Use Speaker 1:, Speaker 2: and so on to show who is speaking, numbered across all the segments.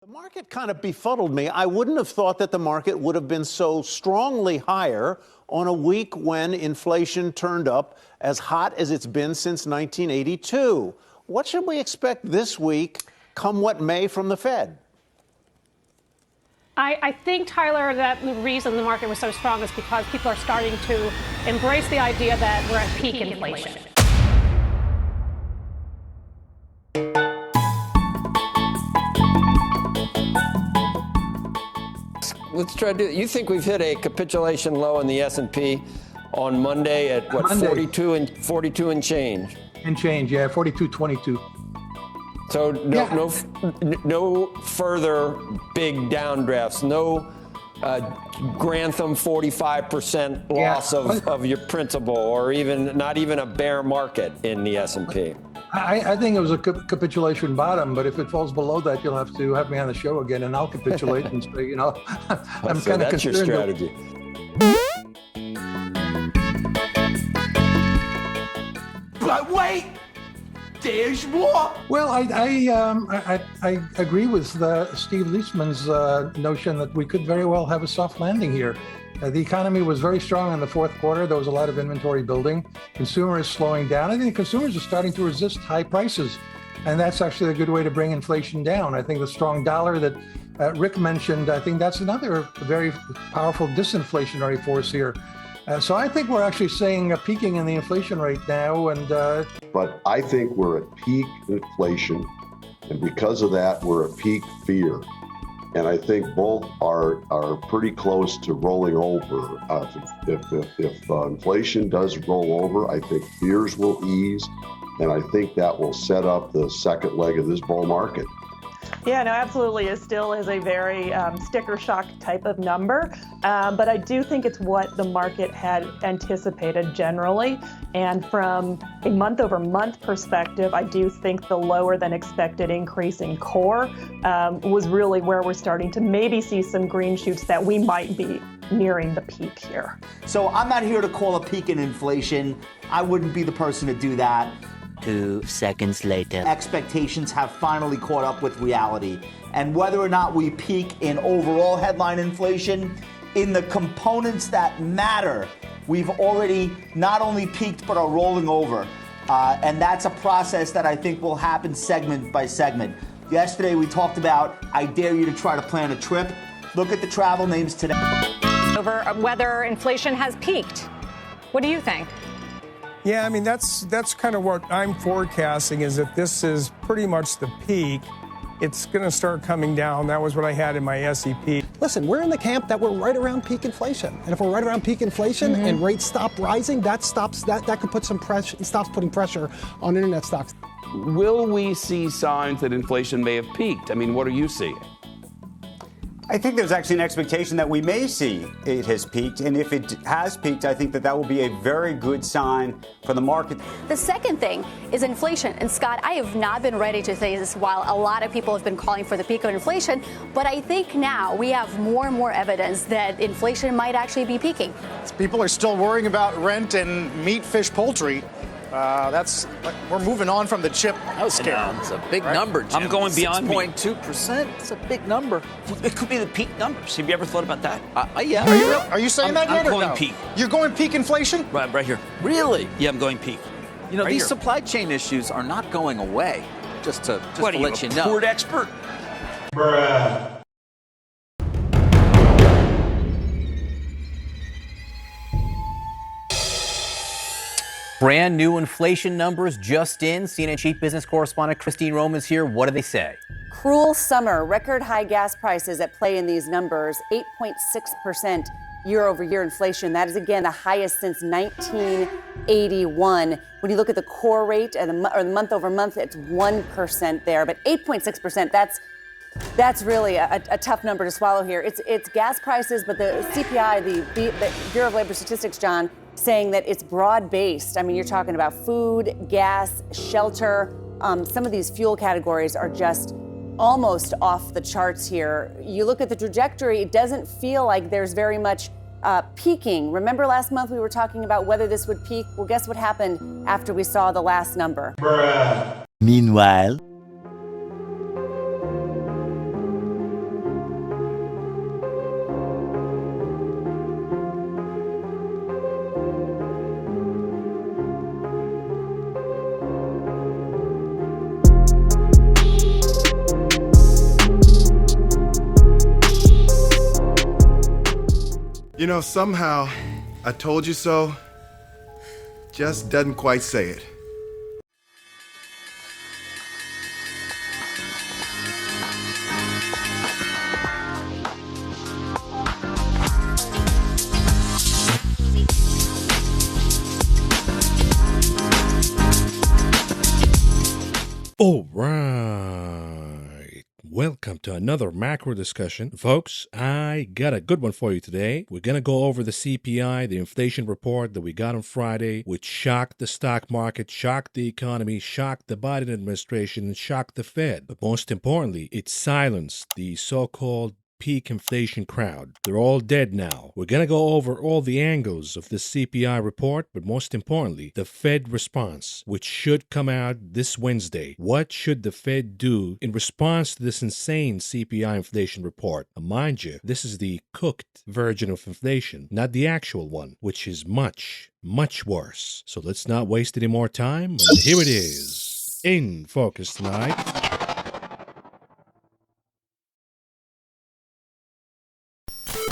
Speaker 1: The market kind of befuddled me. I wouldn't have thought that the market would have been so strongly higher on a week when inflation turned up as hot as it's been since 1982. What should we expect this week, come what may, from the Fed?
Speaker 2: I think, Tyler, that the reason the market was so strong is because people are starting to embrace the idea that we're at peak inflation.
Speaker 3: Let's try to do it. You think we've hit a capitulation low in the S&P on Monday at what,
Speaker 4: Monday.
Speaker 3: 42 and change?
Speaker 4: And change, yeah, 42.22.
Speaker 3: So no further big downdrafts, no Grantham 45% loss of your principal, or not even a bear market in the S&P.
Speaker 4: I think it was a capitulation bottom, but if it falls below that, you'll have to have me on the show again, and I'll capitulate and say, you know, I'm kind of concerned.
Speaker 3: That's your strategy.
Speaker 5: But wait, there's more.
Speaker 4: Well, I agree with Steve Leisman's notion that we could very well have a soft landing here. The economy was very strong in the fourth quarter. There was a lot of inventory building. Consumers slowing down. I think consumers are starting to resist high prices, and that's actually a good way to bring inflation down. I think the strong dollar that Rick mentioned, I think that's another very powerful disinflationary force here. So I think we're actually seeing a peaking in the inflation rate now.
Speaker 6: But I think we're at peak inflation, and because of that, we're at peak fear. And I think both are pretty close to rolling over. If inflation does roll over, I think fears will ease, and I think that will set up the second leg of this bull market.
Speaker 7: Yeah, no, absolutely. It still is a very sticker shock type of number, but I do think it's what the market had anticipated generally. And from a month-over-month perspective, I do think the lower than expected increase in core was really where we're starting to maybe see some green shoots that we might be nearing the peak here.
Speaker 5: So I'm not here to call a peak in inflation. I wouldn't be the person to do that.
Speaker 8: 2 seconds later.
Speaker 5: Expectations have finally caught up with reality. And whether or not we peak in overall headline inflation, in the components that matter, we've already not only peaked but are rolling over. And that's a process that I think will happen segment by segment. Yesterday we talked about, I dare you to try to plan a trip. Look at the travel names today.
Speaker 9: Over whether inflation has peaked. What do you think?
Speaker 10: Yeah, I mean, that's kind of what I'm forecasting, is that this is pretty much the peak. It's going to start coming down. That was what I had in my SEP.
Speaker 11: Listen, we're in the camp that we're right around peak inflation. And if we're right around peak inflation and rates stop rising, that could put some pressure, stops putting pressure on internet stocks.
Speaker 12: Will we see signs that inflation may have peaked? I mean, what are you seeing?
Speaker 13: I think there's actually an expectation that we may see it has peaked. And if it has peaked, I think that will be a very good sign for the market.
Speaker 14: The second thing is inflation. And Scott, I have not been ready to say this while a lot of people have been calling for the peak of inflation. But I think now we have more and more evidence that inflation might actually be peaking.
Speaker 15: People are still worrying about rent and meat, fish, poultry. We're moving on from the chip scare.
Speaker 16: It's a big number, Jim.
Speaker 12: I'm going beyond
Speaker 16: 6.2%. It's a big number.
Speaker 12: It could be the peak numbers. Have you ever thought about that?
Speaker 16: Yeah.
Speaker 15: Are you saying that yet?
Speaker 12: I'm going peak.
Speaker 15: You're going peak inflation?
Speaker 12: Right here.
Speaker 16: Really?
Speaker 12: Yeah, I'm going peak.
Speaker 16: You know,
Speaker 12: Right
Speaker 16: these
Speaker 12: here.
Speaker 16: supply chain issues are not going away. Just to let you know.
Speaker 12: Ford expert?
Speaker 5: Bruh.
Speaker 17: Brand new inflation numbers just in. CNN chief business correspondent Christine Rome is here. What do they say?
Speaker 18: Cruel summer, record high gas prices at play in these numbers, 8.6% year over year inflation. That is, again, the highest since 1981. When you look at the core rate or the month over month, it's 1% there. But 8.6%, that's really a tough number to swallow here. It's gas prices, but the CPI, the Bureau of Labor Statistics, John, saying that it's broad-based. I mean, you're talking about food, gas, shelter. Some of these fuel categories are just almost off the charts here. You look at the trajectory, it doesn't feel like there's very much peaking. Remember last month we were talking about whether this would peak? Well, guess what happened after we saw the last number?
Speaker 8: Meanwhile,
Speaker 19: You know, somehow, I told you so just doesn't quite say it.
Speaker 20: All right. Welcome to another macro discussion. Folks, I got a good one for you today. We're going to go over the CPI, the inflation report that we got on Friday, which shocked the stock market, shocked the economy, shocked the Biden administration, and shocked the Fed. But most importantly, it silenced the so-called peak inflation crowd. They're all dead now. We're going to go over all the angles of this CPI report, but most importantly, the Fed response, which should come out this Wednesday. What should the Fed do in response to this insane CPI inflation report? Mind you, this is the cooked version of inflation, not the actual one, which is much, much worse. So let's not waste any more time, and here it is, in focus tonight.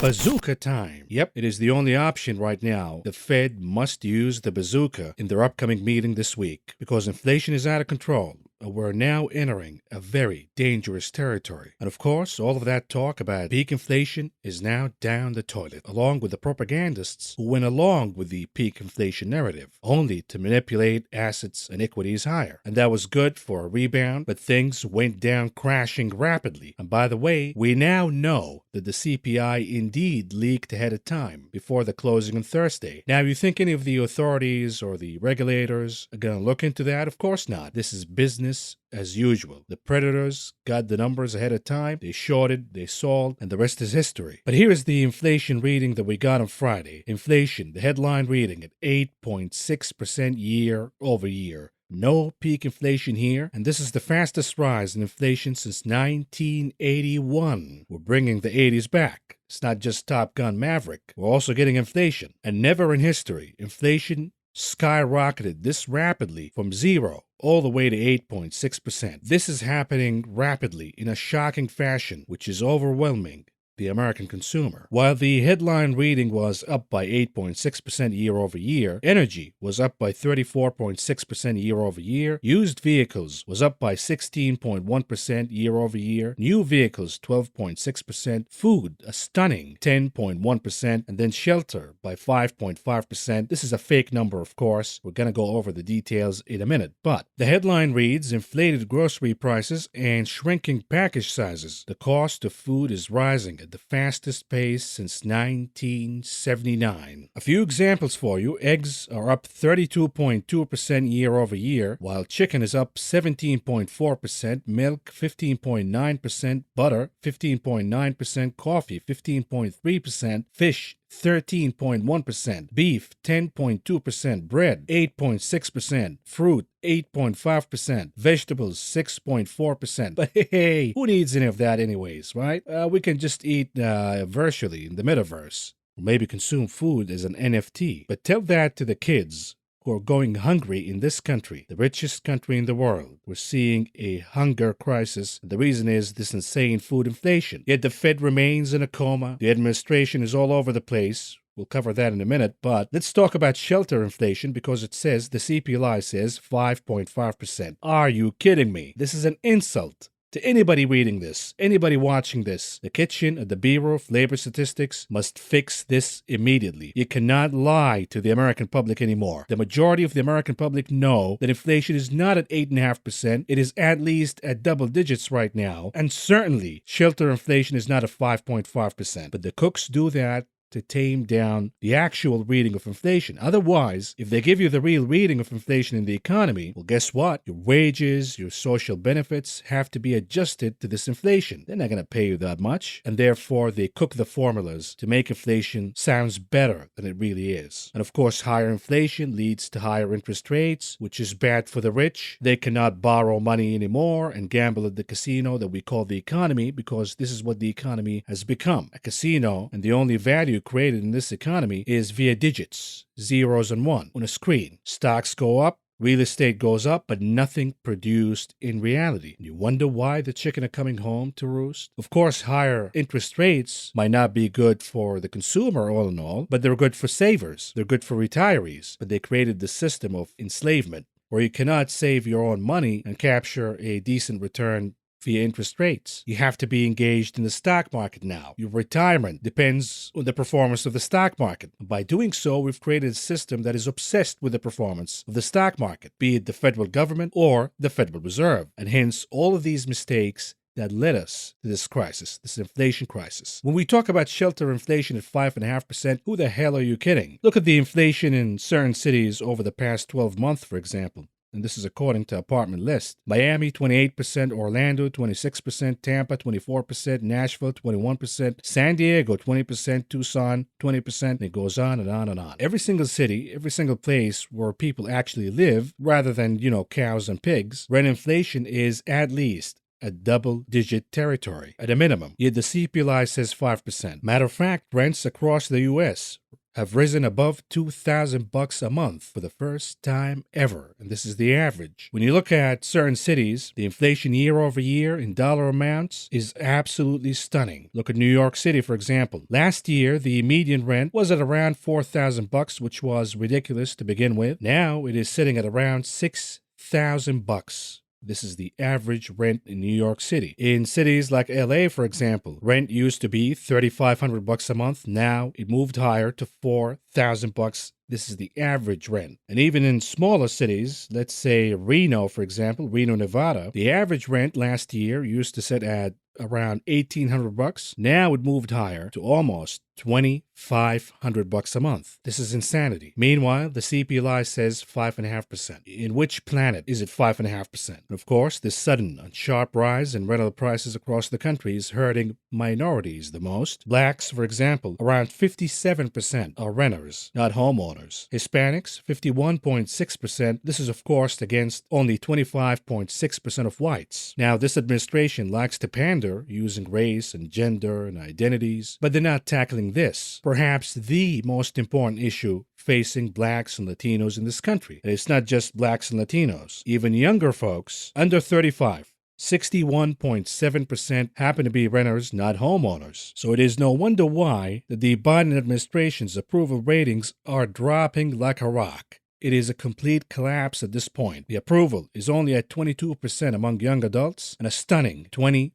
Speaker 20: Bazooka time. Yep, it is the only option right now. The Fed must use the bazooka in their upcoming meeting this week because inflation is out of control. We're now entering a very dangerous territory. And of course, all of that talk about peak inflation is now down the toilet, along with the propagandists who went along with the peak inflation narrative, only to manipulate assets and equities higher. And that was good for a rebound, but things went down crashing rapidly. And by the way, we now know that the CPI indeed leaked ahead of time before the closing on Thursday. Now, you think any of the authorities or the regulators are going to look into that? Of course not. This is business as usual. The predators got the numbers ahead of time, they shorted, they sold, and the rest is history. But here is the inflation reading that we got on Friday. Inflation, the headline reading at 8.6% year over year. No peak inflation here, and this is the fastest rise in inflation since 1981. We're bringing the 80s back. It's not just Top Gun Maverick. We're also getting inflation. And never in history, inflation skyrocketed this rapidly from zero all the way to 8.6%. This is happening rapidly in a shocking fashion, which is overwhelming the American consumer. While the headline reading was up by 8.6% year over year, energy was up by 34.6% year over year, used vehicles was up by 16.1% year over year, new vehicles 12.6%, food a stunning 10.1%, and then shelter by 5.5%. This is a fake number, of course. We're going to go over the details in a minute, but the headline reads inflated grocery prices and shrinking package sizes. The cost of food is rising at the fastest pace since 1979. A few examples for you. Eggs are up 32.2% year over year, while chicken is up 17.4%, milk 15.9%, butter 15.9%, coffee 15.3%, fish 13.1%, beef 10.2%, bread 8.6%, fruit 8.5%, vegetables 6.4%. But hey, who needs any of that anyways, right? We can just eat virtually in the metaverse, or maybe consume food as an NFT. But tell that to the kids who are going hungry in this country, the richest country in the world. We're seeing a hunger crisis. The reason is this insane food inflation. Yet the Fed remains in a coma. The administration is all over the place. We'll cover that in a minute, but let's talk about shelter inflation because it says, the CPI says 5.5%. Are you kidding me? This is an insult to anybody reading this, anybody watching this. The kitchen at the Bureau of Labor Statistics must fix this immediately. You cannot lie to the American public anymore. The majority of the American public know that inflation is not at 8.5%. It is at least at double digits right now. And certainly, shelter inflation is not at 5.5%. But the cooks do that to tame down the actual reading of inflation. Otherwise, if they give you the real reading of inflation in the economy, well, guess what? Your wages, your social benefits have to be adjusted to this inflation. They're not going to pay you that much, and therefore they cook the formulas to make inflation sounds better than it really is. And of course, higher inflation leads to higher interest rates, which is bad for the rich. They cannot borrow money anymore and gamble at the casino that we call the economy, because this is what the economy has become, a casino, and the only value created in this economy is via digits, zeros and one on a screen. Stocks go up, Real estate goes up, but nothing produced in reality. You wonder why the chicken are coming home to roost? Of course, higher interest rates might not be good for the consumer all in all, but they're good for savers. They're good for retirees. But they created the system of enslavement, where you cannot save your own money and capture a decent return via interest rates. You have to be engaged in the stock market now. Your retirement depends on the performance of the stock market. By doing so, we've created a system that is obsessed with the performance of the stock market, be it the federal government or the Federal Reserve. And hence, all of these mistakes that led us to this crisis, this inflation crisis. When we talk about shelter inflation at 5.5%, who the hell are you kidding? Look at the inflation in certain cities over the past 12 months, for example. And this is according to Apartment List. Miami, 28%, Orlando, 26%, Tampa, 24%, Nashville, 21%, San Diego, 20%, Tucson, 20%, and it goes on and on and on. Every single city, every single place where people actually live, rather than, cows and pigs, rent inflation is at least a double-digit territory, at a minimum. Yet the CPI says 5%. Matter of fact, rents across the U.S. have risen above $2,000 a month for the first time ever, and this is the average. When you look at certain cities, the inflation year over year in dollar amounts is absolutely stunning. Look at New York City, for example. Last year, the median rent was at around $4,000, which was ridiculous to begin with. Now it is sitting at around $6,000. This is the average rent in New York City. In cities like LA, for example, rent used to be $3,500 a month. Now it moved higher to $4,000. This is the average rent. And even in smaller cities, let's say Reno, for example, Reno, Nevada, the average rent last year used to sit at around $1,800. Now it moved higher to almost $2,500 a month. This is insanity. Meanwhile, the CPI says 5.5%. In which planet is it 5.5%? Of course, this sudden and sharp rise in rental prices across the country is hurting minorities the most. Blacks, for example, around 57% are renters, not homeowners. Hispanics, 51.6%. This is, of course, against only 25.6% of whites. Now, this administration likes to pander using race and gender and identities, but they're not tackling this, perhaps the most important issue facing blacks and Latinos in this country. And it's not just blacks and Latinos. Even younger folks, under 35, 61.7% happen to be renters, not homeowners. So it is no wonder why the Biden administration's approval ratings are dropping like a rock. It is a complete collapse at this point. The approval is only at 22% among young adults and a stunning 24%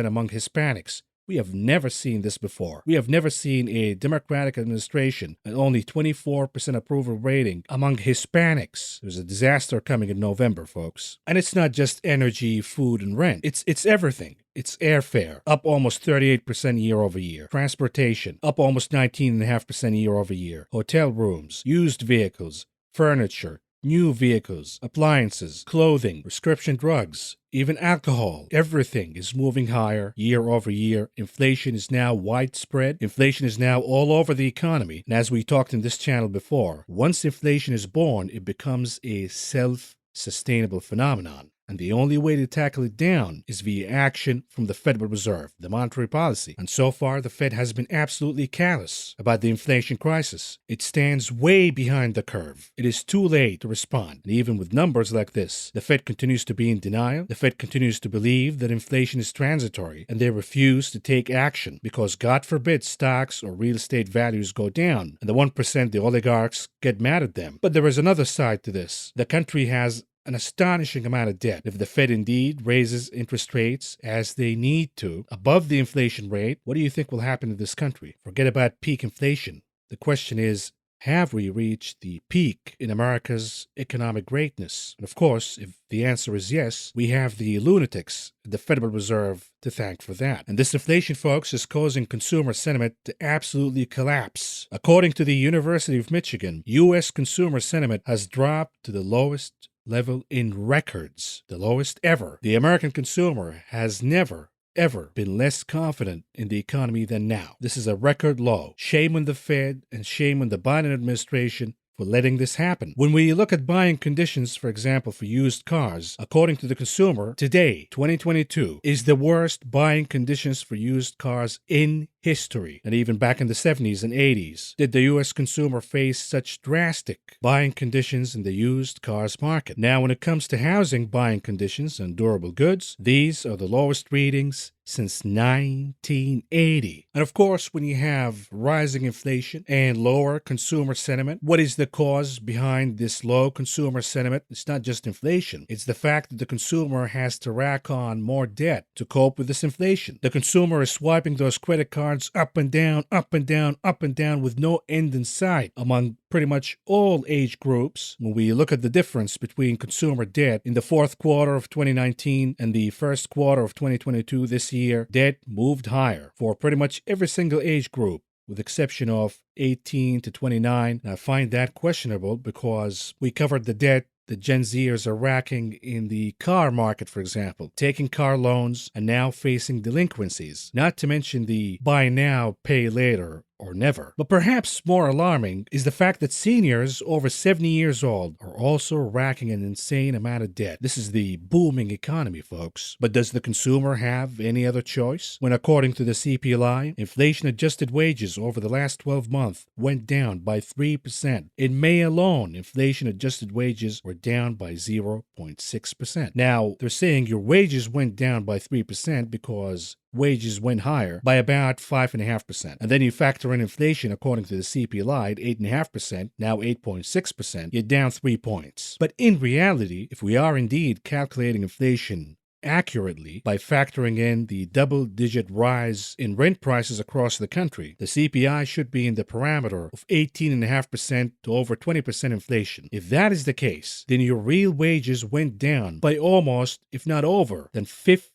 Speaker 20: among Hispanics. We have never seen this before. We have never seen a Democratic administration at only 24% approval rating among Hispanics. There's a disaster coming in November, folks. And it's not just energy, food, and rent. It's everything. It's airfare, up almost 38% year over year. Transportation, up almost 19.5% year over year. Hotel rooms, used vehicles, furniture, new vehicles, appliances, clothing, prescription drugs, even alcohol. Everything is moving higher year over year. Inflation is now widespread. Inflation is now all over the economy. And as we talked in this channel before, once inflation is born, it becomes a self-sustainable phenomenon. And the only way to tackle it down is via action from the Federal Reserve, the monetary policy. And so far, the Fed has been absolutely callous about the inflation crisis. It stands way behind the curve. It is too late to respond. And even with numbers like this, the Fed continues to be in denial. The Fed continues to believe that inflation is transitory, and they refuse to take action because, God forbid, stocks or real estate values go down, and the 1%, the oligarchs, get mad at them. But there is another side to this. The country has an astonishing amount of debt. If the Fed indeed raises interest rates as they need to, above the inflation rate, what do you think will happen to this country? Forget about peak inflation. The question is, have we reached the peak in America's economic greatness? And of course, if the answer is yes, we have the lunatics at the Federal Reserve to thank for that. And this inflation, folks, is causing consumer sentiment to absolutely collapse. According to the University of Michigan, U.S. consumer sentiment has dropped to the lowest level in records, the lowest ever. The American consumer has never, ever been less confident in the economy than now. This is a record low. Shame on the Fed and shame on the Biden administration for letting this happen. When we look at buying conditions, for example, for used cars, according to the consumer, today, 2022, is the worst buying conditions for used cars in history. And even back in the 70s and 80s, did the U.S. consumer face such drastic buying conditions in the used cars market. Now, when it comes to housing buying conditions and durable goods, these are the lowest readings since 1980. And of course, when you have rising inflation and lower consumer sentiment, what is the cause behind this low consumer sentiment? It's not just inflation. It's the fact that the consumer has to rack on more debt to cope with this inflation. The consumer is swiping those credit cards up and down, up and down, up and down with no end in sight among pretty much all age groups. When we look at the difference between consumer debt in the fourth quarter of 2019 and the first quarter of 2022 this year, debt moved higher for pretty much every single age group, with the exception of 18 to 29. And I find that questionable because we covered the debt the Gen Zers are racking in the car market, for example, taking car loans and now facing delinquencies, not to mention the buy now, pay later or never. But perhaps more alarming is the fact that seniors over 70 years old are also racking an insane amount of debt. This is the booming economy, folks. But does the consumer have any other choice? When, according to the CPI, inflation-adjusted wages over the last 12 months went down by 3%. In May alone, inflation-adjusted wages were down by 0.6%. Now, they're saying your wages went down by 3% because wages went higher by about 5.5%. And then you factor in inflation according to the CPI at 8.5%, now 8.6%, you're down 3 points. But in reality, if we are indeed calculating inflation accurately by factoring in the double-digit rise in rent prices across the country, the CPI should be in the parameter of 18.5% to over 20% inflation. If that is the case, then your real wages went down by almost, if not over, than 15%.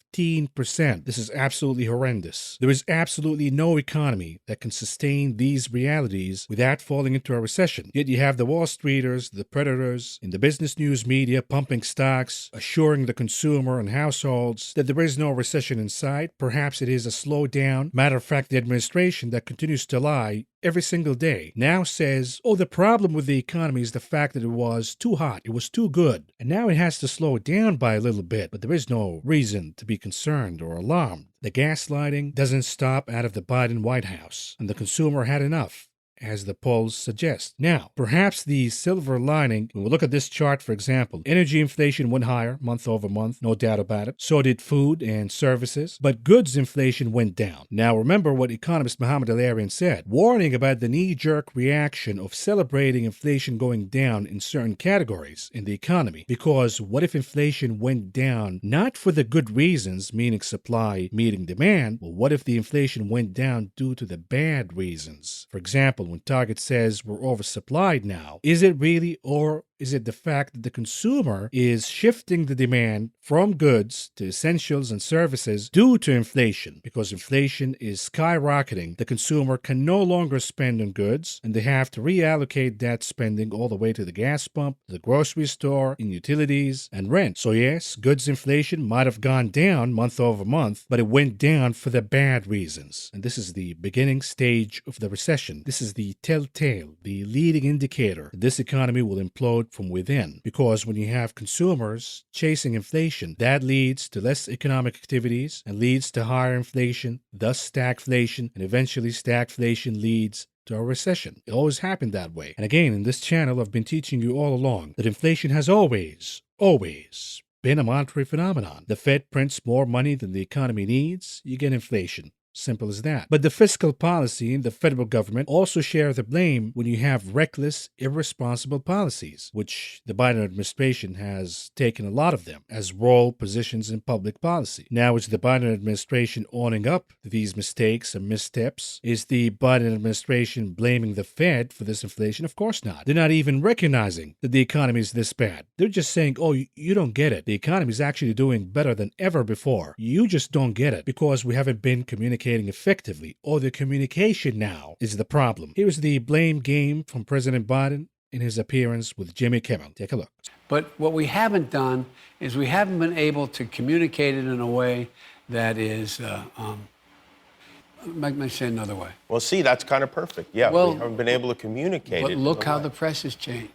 Speaker 20: This is absolutely horrendous. There is absolutely no economy that can sustain these realities without falling into a recession. Yet you have the Wall Streeters, the predators, in the business news media pumping stocks, assuring the consumer and households that there is no recession in sight. Perhaps it is a slowdown. Matter of fact, the administration that continues to lie every single day now says, oh, the problem with the economy is the fact that it was too hot, it was too good, and now it has to slow down by a little bit, but there is no reason to be concerned or alarmed. The gaslighting doesn't stop out of the Biden White House, and the consumer had enough, as the polls suggest. Now, perhaps the silver lining, when we look at this chart, for example, energy inflation went higher month over month, no doubt about it. So did food and services, but goods inflation went down. Now, remember what economist Mohamed El-Erian said, warning about the knee-jerk reaction of celebrating inflation going down in certain categories in the economy. Because what if inflation went down not for the good reasons, meaning supply meeting demand, but what if the inflation went down due to the bad reasons? For example, when Target says we're oversupplied now, is it really, or is it the fact that the consumer is shifting the demand from goods to essentials and services due to inflation? Because inflation is skyrocketing, the consumer can no longer spend on goods, and they have to reallocate that spending all the way to the gas pump, the grocery store, in utilities, and rent. So yes, goods inflation might have gone down month over month, but it went down for the bad reasons. And this is the beginning stage of the recession. This is the telltale, the leading indicator that this economy will implode from within. Because when you have consumers chasing inflation, that leads to less economic activities and leads to higher inflation, thus stagflation, and eventually stagflation leads to a recession. It always happened that way. And again, in this channel, I've been teaching you all along that inflation has always been a monetary phenomenon. The Fed prints more money than the economy needs, you get inflation. Simple as that. But the fiscal policy and the federal government also share the blame when you have reckless, irresponsible policies, which the Biden administration has taken a lot of them as role positions in public policy. Now, is the Biden administration owning up to these mistakes and missteps? Is the Biden administration blaming the Fed for this inflation? Of course not. They're not even recognizing that the economy is this bad. They're just saying, oh, you don't get it. The economy is actually doing better than ever before. You just don't get it because we haven't been communicating effectively, or the communication now is the problem. Here's the blame game from President Biden in his appearance with Jimmy Kimmel. Take a look.
Speaker 21: But what we haven't done is we haven't been able to communicate it in a way that is Let me say another way.
Speaker 1: Well, see, that's kind of perfect. Yeah,
Speaker 21: Well,
Speaker 1: we haven't been able to communicate
Speaker 21: But
Speaker 1: it.
Speaker 21: look how the press has changed.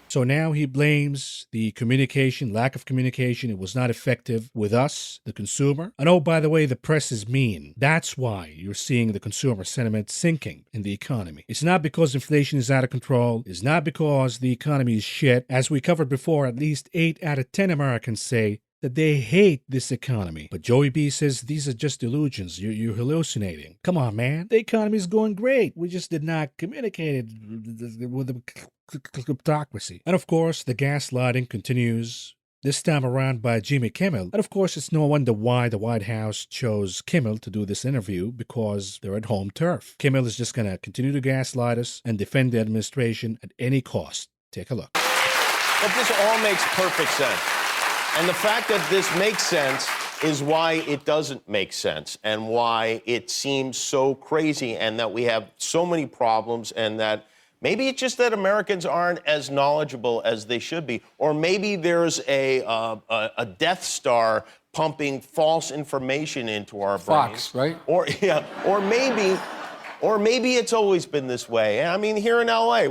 Speaker 20: So now he blames the communication, lack of communication. It was not effective with us, the consumer. And oh, by the way, the press is mean. That's why you're seeing the consumer sentiment sinking in the economy. It's not because inflation is out of control. It's not because the economy is shit. As we covered before, at least 8 out of 10 Americans say that they hate this economy. But Joey B says these are just illusions. You're hallucinating. Come on, man. The economy is going great. We just did not communicate it with the kleptocracy. And of course, the gaslighting continues. This time around by Jimmy Kimmel. And of course, it's no wonder why the White House chose Kimmel to do this interview, because they're at home turf. Kimmel is just going to continue to gaslight us and defend the administration at any cost. Take a look.
Speaker 1: But this all makes perfect sense. And the fact that this makes sense is why it doesn't make sense and why it seems so crazy and that we have so many problems and that maybe it's just that Americans aren't as knowledgeable as they should be. Or maybe there's a Death Star pumping false information into our brains.
Speaker 21: Fox, right?
Speaker 1: Or maybe it's always been this way. I mean, here in LA,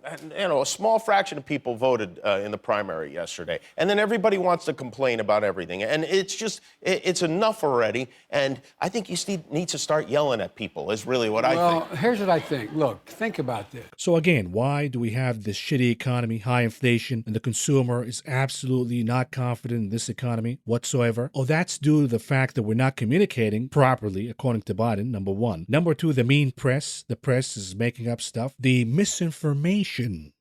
Speaker 1: a small fraction of people voted in the primary yesterday. And then everybody wants to complain about everything. And it's enough already. And I think you need to start yelling at people is really what I think.
Speaker 21: Well, here's what I think. Look, think about this.
Speaker 20: So again, why do we have this shitty economy, high inflation, and the consumer is absolutely not confident in this economy whatsoever? Oh, that's due to the fact that we're not communicating properly, according to Biden, number one. Number two, the mean press. The press is making up stuff. The misinformation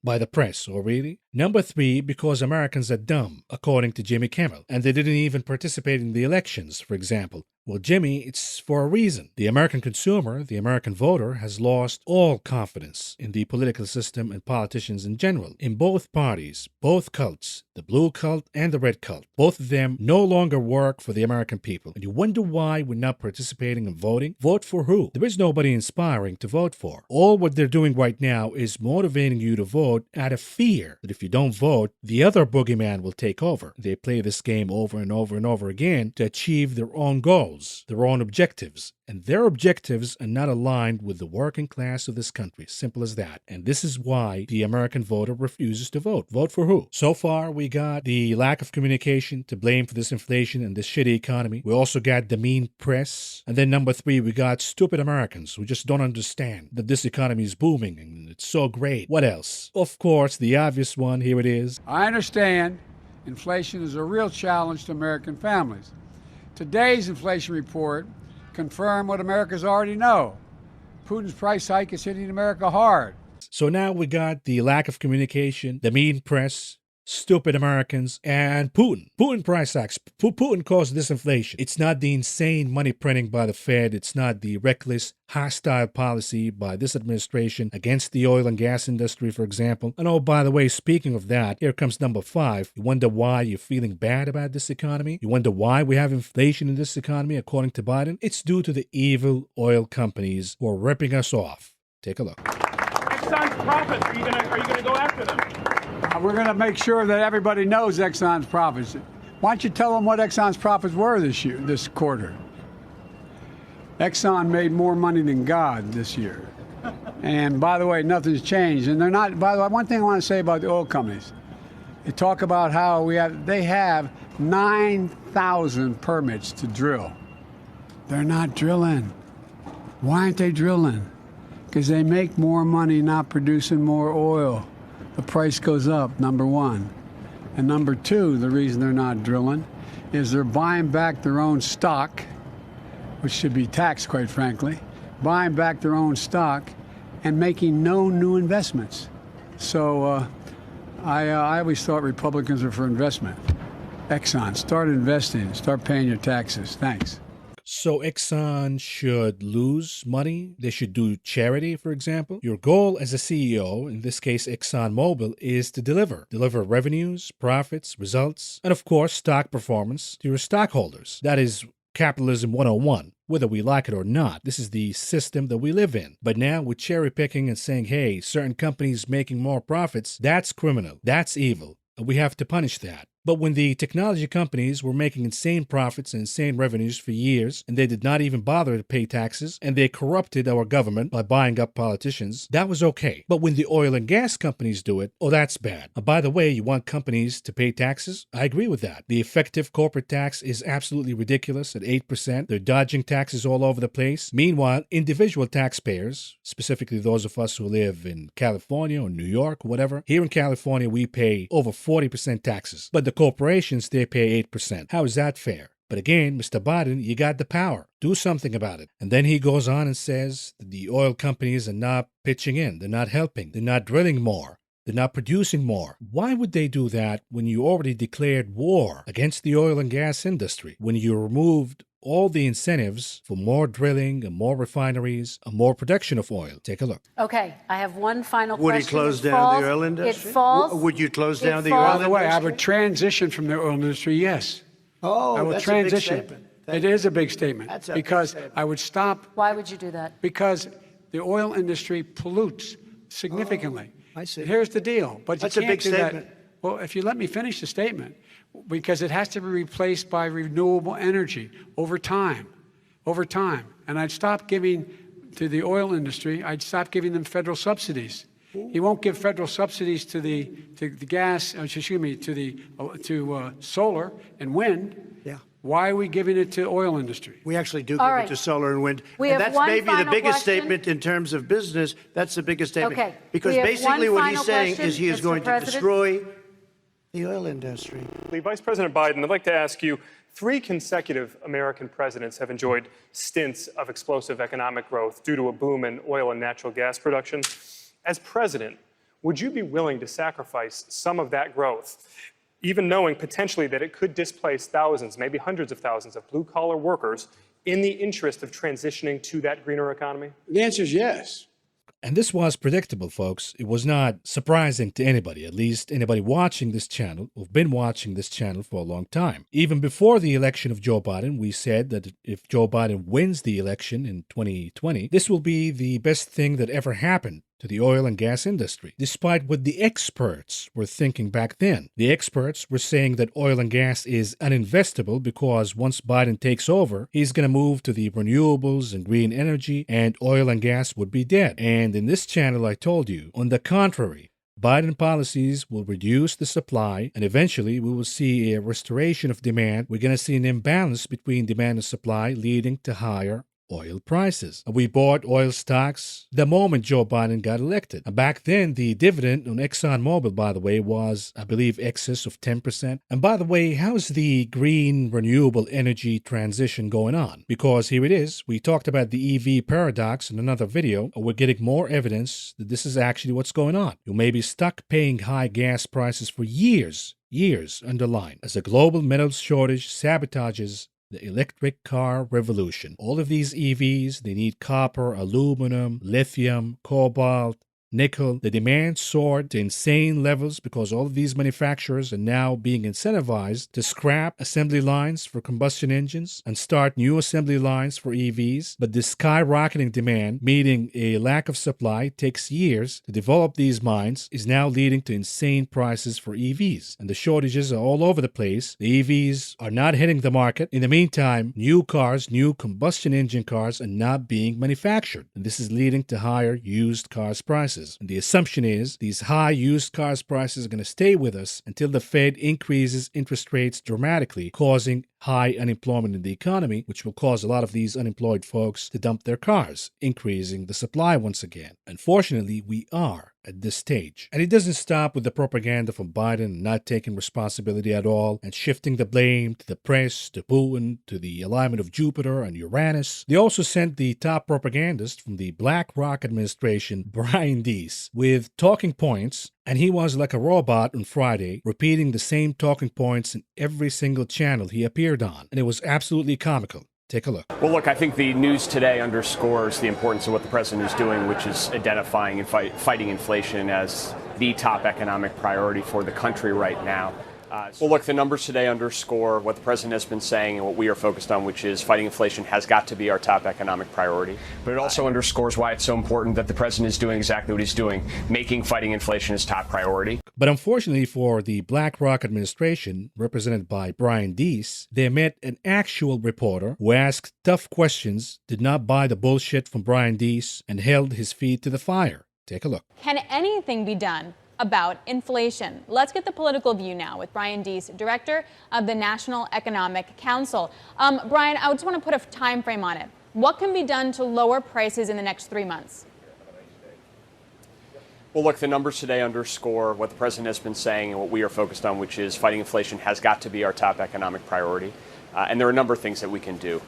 Speaker 20: by the press, or really? Number three, because Americans are dumb, according to Jimmy Kimmel, and they didn't even participate in the elections, for example. Well, Jimmy, it's for a reason. The American consumer, the American voter, has lost all confidence in the political system and politicians in general. In both parties, both cults, the blue cult and the red cult, both of them no longer work for the American people. And you wonder why we're not participating in voting? Vote for who? There is nobody inspiring to vote for. All what they're doing right now is motivating you to vote out of fear that if you don't vote, the other boogeyman will take over. They play this game over and over and over again to achieve their own goals, their own objectives. And their objectives are not aligned with the working class of this country. Simple as that. And this is why the American voter refuses to vote. Vote for who? So far, we got the lack of communication to blame for this inflation and this shitty economy. We also got the mean press. And then number three, we got stupid Americans who just don't understand that this economy is booming and it's so great. What else? Of course, the obvious one, here it is.
Speaker 21: I understand inflation is a real challenge to American families. Today's inflation report confirmed what Americans already know. Putin's price hike is hitting America hard.
Speaker 20: So now we got the lack of communication, the mean press, stupid Americans, and Putin. Putin price hikes. Putin caused this inflation. It's not the insane money printing by the Fed. It's not the reckless, hostile policy by this administration against the oil and gas industry, for example. And oh, by the way, speaking of that, here comes number 5. You wonder why you're feeling bad about this economy? You wonder why we have inflation in this economy, according to Biden? It's due to the evil oil companies who are ripping us off. Take a look.
Speaker 22: Exxon's profits, are you gonna go after them?
Speaker 21: We're going to make sure that everybody knows Exxon's profits. Why don't you tell them what Exxon's profits were this quarter? Exxon made more money than God this year. And by the way, nothing's changed. And they're not, by the way, one thing I want to say about the oil companies. They talk about how they have 9,000 permits to drill. They're not drilling. Why aren't they drilling? Because they make more money not producing more oil. The price goes up, number one. And number two, the reason they're not drilling is they're buying back their own stock, which should be taxed, quite frankly, buying back their own stock and making no new investments. So I always thought Republicans are for investment. Exxon, start investing, start paying your taxes. Thanks.
Speaker 20: So Exxon should lose money? They should do charity, for example? Your goal as a CEO, in this case ExxonMobil, is to deliver revenues, profits, results, and of course stock performance to your stockholders. That is capitalism 101. Whether we like it or not, this is the system that we live in. But now with cherry picking and saying, hey, certain companies making more profits, that's criminal, that's evil, and we have to punish that. But when the technology companies were making insane profits and insane revenues for years, and they did not even bother to pay taxes, and they corrupted our government by buying up politicians, that was okay. But when the oil and gas companies do it, oh, that's bad. By the way, you want companies to pay taxes? I agree with that. The effective corporate tax is absolutely ridiculous at 8%. They're dodging taxes all over the place. Meanwhile, individual taxpayers, specifically those of us who live in California or New York, whatever, here in California, we pay over 40% taxes. But the corporations, they pay 8%. How is that fair? But again, Mr. Biden, you got the power. Do something about it. And then he goes on and says that the oil companies are not pitching in. They're not helping. They're not drilling more. They're not producing more. Why would they do that when you already declared war against the oil and gas industry? When you removed all the incentives for more drilling and more refineries and more production of oil. Take a look.
Speaker 2: Okay, I have one final question.
Speaker 3: Would he close down the oil industry?
Speaker 2: It falls.
Speaker 3: Would you close down the oil industry?
Speaker 21: By the way, I would transition from the oil industry, yes.
Speaker 3: Oh,
Speaker 21: I will
Speaker 3: that's
Speaker 21: transition.
Speaker 3: a big statement.
Speaker 21: It is a big statement.
Speaker 3: That's a
Speaker 21: because
Speaker 3: big statement.
Speaker 21: I would stop.
Speaker 2: Why would you do that?
Speaker 21: Because the oil industry pollutes significantly.
Speaker 3: I see.
Speaker 21: Here's the deal. But
Speaker 3: That's
Speaker 21: you
Speaker 3: a
Speaker 21: can't
Speaker 3: big
Speaker 21: do
Speaker 3: statement.
Speaker 21: that. Well, if you let me finish the statement, because it has to be replaced by renewable energy over time. Over time. And I'd stop giving to the oil industry, I'd stop giving them federal subsidies. He won't give federal subsidies to the gas, excuse me, to solar and wind.
Speaker 3: Yeah.
Speaker 21: Why are we giving it to oil industry?
Speaker 3: We actually do
Speaker 2: All
Speaker 3: give
Speaker 2: right.
Speaker 3: it to solar and wind.
Speaker 2: We
Speaker 3: And
Speaker 2: have
Speaker 3: that's
Speaker 2: one
Speaker 3: maybe the
Speaker 2: final
Speaker 3: biggest
Speaker 2: question.
Speaker 3: statement in terms of business. That's the biggest statement.
Speaker 2: Okay.
Speaker 3: Because
Speaker 2: We have
Speaker 3: basically
Speaker 2: one
Speaker 3: what he's
Speaker 2: final
Speaker 3: saying
Speaker 2: question,
Speaker 3: is he is
Speaker 2: Mr.
Speaker 3: going to
Speaker 2: President.
Speaker 3: destroy the oil industry.
Speaker 22: Vice President Biden, I'd like to ask you, 3 consecutive American presidents have enjoyed stints of explosive economic growth due to a boom in oil and natural gas production. As president, would you be willing to sacrifice some of that growth, even knowing potentially that it could displace thousands, maybe hundreds of thousands of blue-collar workers in the interest of transitioning to that greener economy?
Speaker 21: The answer is yes.
Speaker 20: And this was predictable, folks. It was not surprising to anybody, at least anybody watching this channel, who've been watching this channel for a long time. Even before the election of Joe Biden, we said that if Joe Biden wins the election in 2020, this will be the best thing that ever happened to the oil and gas industry, despite what the experts were thinking back then. The experts were saying that oil and gas is uninvestable because once Biden takes over, he's going to move to the renewables and green energy, and oil and gas would be dead. And in this channel, I told you, on the contrary, Biden policies will reduce the supply, and eventually we will see a restoration of demand. We're going to see an imbalance between demand and supply, leading to higher oil prices. We bought oil stocks the moment Joe Biden got elected. Back then, the dividend on ExxonMobil, by the way, was, I believe, excess of 10%. And by the way, how's the green renewable energy transition going on? Because here it is. We talked about the EV paradox in another video. We're getting more evidence that this is actually what's going on. You may be stuck paying high gas prices for years underline, as a global metals shortage sabotages the electric car revolution. All of these EVs, they need copper, aluminum, lithium, cobalt, nickel. The demand soared to insane levels because all of these manufacturers are now being incentivized to scrap assembly lines for combustion engines and start new assembly lines for EVs. But this skyrocketing demand, meeting a lack of supply, takes years to develop these mines, is now leading to insane prices for EVs. And the shortages are all over the place. The EVs are not hitting the market. In the meantime, new combustion engine cars are not being manufactured. And this is leading to higher used cars prices. And the assumption is these high used cars prices are going to stay with us until the Fed increases interest rates dramatically, causing high unemployment in the economy, which will cause a lot of these unemployed folks to dump their cars, increasing the supply once again. Unfortunately, we are at this stage. And it doesn't stop with the propaganda from Biden not taking responsibility at all and shifting the blame to the press, to Putin, to the alignment of Jupiter and Uranus. They also sent the top propagandist from the BlackRock Administration, Brian Deese, with talking points, and he was like a robot on Friday, repeating the same talking points in every single channel he appeared on. And it was absolutely comical. Take a look.
Speaker 23: Well, look, I think the news today underscores the importance of what the president is doing, which is identifying and fighting inflation as the top economic priority for the country right now. Well, look, the numbers today underscore what the president has been saying and what we are focused on, which is fighting inflation has got to be our top economic priority. But it also underscores why it's so important that the president is doing exactly what he's doing, making fighting inflation his top priority.
Speaker 20: But unfortunately for the BlackRock administration, represented by Brian Deese, they met an actual reporter who asked tough questions, did not buy the bullshit from Brian Deese, and held his feet to the fire. Take a look.
Speaker 4: Can anything be done about inflation? Let's get the political view now with Brian Deese, director of the National Economic Council. Brian, I just want to put a time frame on it. What can be done to lower prices in the next 3 months?
Speaker 23: Well, look, the numbers today underscore what the president has been saying and what we are focused on, which is fighting inflation has got to be our top economic priority. And there are a number of things that we can do.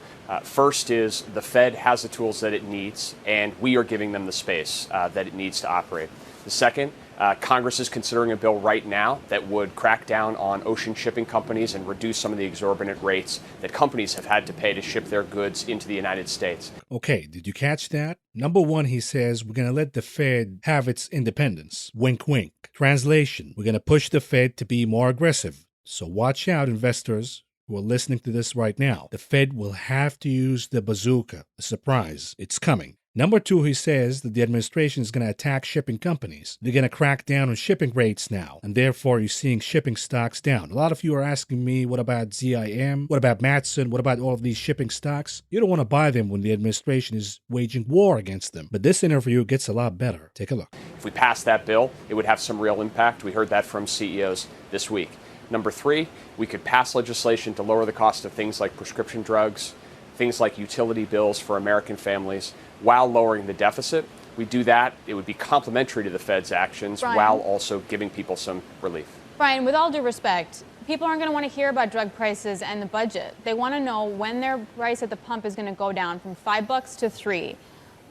Speaker 23: First is the Fed has the tools that it needs, and we are giving them the space that it needs to operate. The second, Congress is considering a bill right now that would crack down on ocean shipping companies and reduce some of the exorbitant rates that companies have had to pay to ship their goods into the United States.
Speaker 20: Okay, did you catch that? Number one, he says we're going to let the Fed have its independence. Wink, wink. Translation, we're going to push the Fed to be more aggressive. So watch out, investors who are listening to this right now. The Fed will have to use the bazooka. A surprise. It's coming. Number two, he says that the administration is going to attack shipping companies. They're going to crack down on shipping rates now, and therefore you're seeing shipping stocks down. A lot of you are asking me, what about ZIM? What about Matson? What about all of these shipping stocks? You don't want to buy them when the administration is waging war against them. But this interview gets a lot better. Take a look.
Speaker 23: If we pass that bill, it would have some real impact. We heard that from CEOs this week. Number three, we could pass legislation to lower the cost of things like prescription drugs, things like utility bills for American families, while lowering the deficit. We do that, it would be complementary to the Fed's actions,
Speaker 4: Brian,
Speaker 23: while also giving people some relief.
Speaker 4: Brian, with all due respect, people aren't going to want to hear about drug prices and the budget. They want to know when their price at the pump is going to go down from $5 to $3.